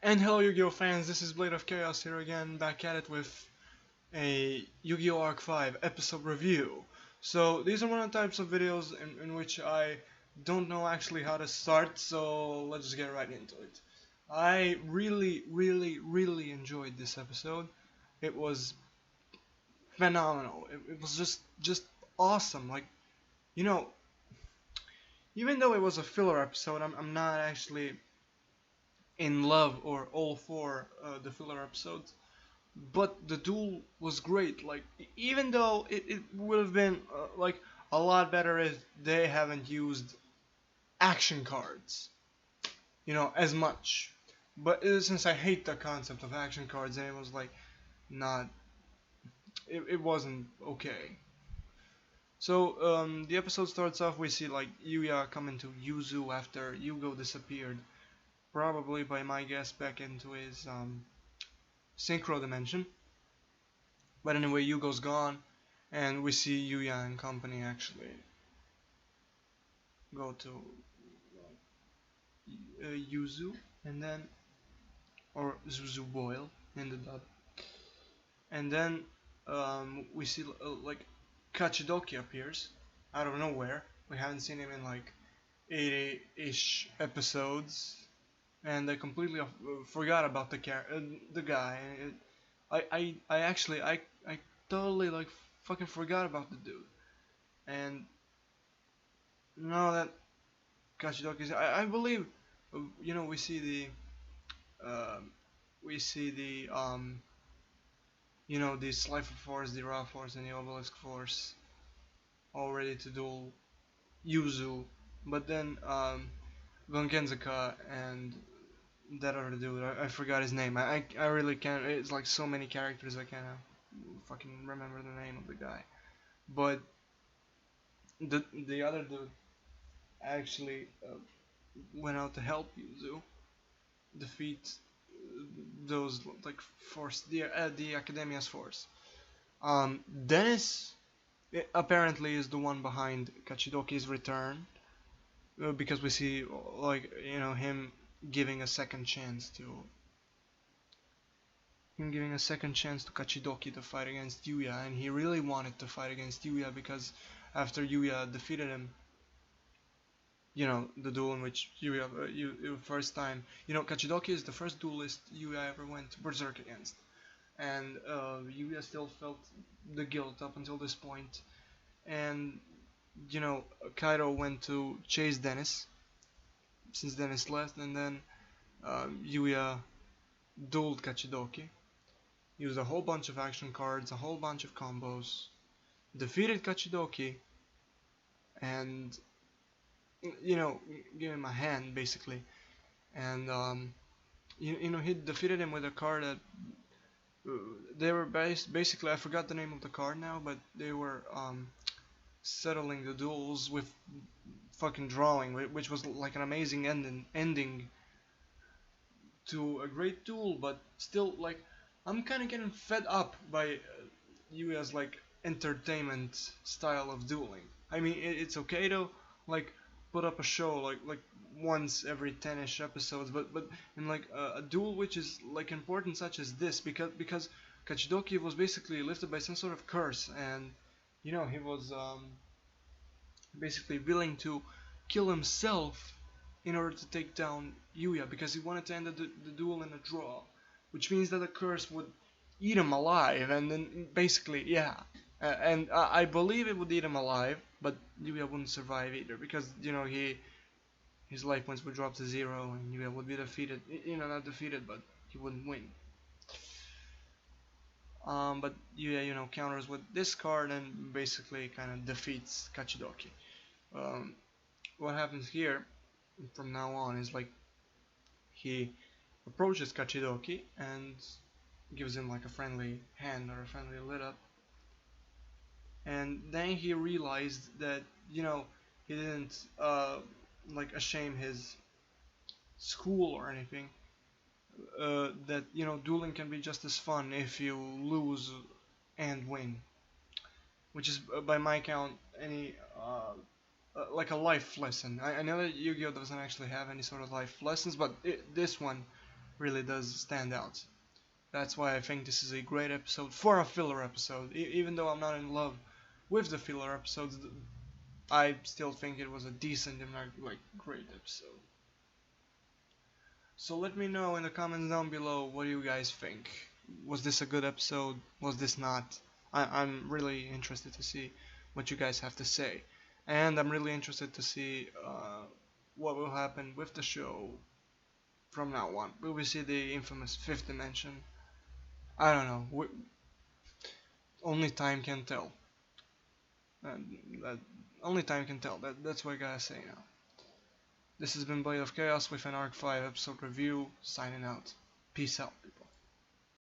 And hello Yu-Gi-Oh fans, this is Blade of Chaos here again, back at it with a Yu-Gi-Oh! Arc 5 episode review. So these are one of the types of videos in which I don't know actually how to start, so let's just get right into it. I really enjoyed this episode. It was phenomenal. It was just awesome. Like, you know, even though it was a filler episode, I'm not actually in love or all for the filler episodes. But the duel was great. Like, even though it would have been like a lot better if they haven't used action cards, as much. But since I hate the concept of action cards, and it was like not, it wasn't okay. So the episode starts off. We see like Yuya coming to Yuzu after Yugo disappeared, probably by my guess back into his synchro dimension. But anyway, Yugo's gone, and we see Yuya and company actually go to Yuzu, and then, or Zuzu Boyle in the dub, and then we see like Kachidoki appears out of nowhere. We haven't seen him in like 80-ish episodes, and I completely forgot about the guy. I actually I totally like fucking forgot about the dude. And now that Kachidoki is, I believe, we see um, the Slifer Force, the Ra Force, and the Obelisk Force all ready to duel Yuzu, but then Gonkenzaka and that other dude, I forgot his name. I really can't. It's like so many characters I can't fucking remember the name of the guy. But the other dude actually went out to help Yuzu defeat those like force the Academia's force. Dennis apparently is the one behind Kachidoki's return because we see like him giving a second chance to Kachidoki to fight against Yuya, and he really wanted to fight against Yuya because after Yuya defeated him, the duel in which Yuya, first time, Kachidoki is the first duelist Yuya ever went berserk against, and Yuya still felt the guilt up until this point, and Kaido went to chase Dennis since Dennis left, and then Yuya dueled Kachidoki, used a whole bunch of action cards, a whole bunch of combos, defeated Kachidoki, and give him a hand basically, and he defeated him with a card that they were basically, I forgot the name of the card now, but they were settling the duels with fucking drawing, which was like an amazing ending to a great duel, but still like I'm kind of getting fed up by Yuya's like entertainment style of dueling. I mean, it's okay to like put up a show like once every 10ish episodes, but in like a duel which is like important such as this, because Kachidoki was basically lifted by some sort of curse, and he was basically willing to kill himself in order to take down Yuya because he wanted to end the duel in a draw, which means that the curse would eat him alive, and then basically, yeah. And I believe it would eat him alive, but Yuya wouldn't survive either because his life points would drop to 0, and Yuya would be defeated. Not defeated, but he wouldn't win. But Yuya, counters with this card and basically kind of defeats Kachidoki. What happens here from now on is like he approaches Kachidoki and gives him like a friendly hand or a friendly lit up, and then he realized that he didn't like shame his school or anything, that dueling can be just as fun if you lose and win, which is by my count any like a life lesson. I know that Yu-Gi-Oh doesn't actually have any sort of life lessons, but this one really does stand out. That's why I think this is a great episode for a filler episode. Even though I'm not in love with the filler episodes, I still think it was a decent and like great episode. So let me know in the comments down below, what do you guys think? Was this a good episode? Was this not? I'm really interested to see what you guys have to say. And I'm really interested to see what will happen with the show from now on. Will we see the infamous fifth dimension? I don't know. Only time can tell. That only time can tell. That's what I gotta say now. This has been Blade of Chaos with an Arc 5 episode review. Signing out. Peace out, people.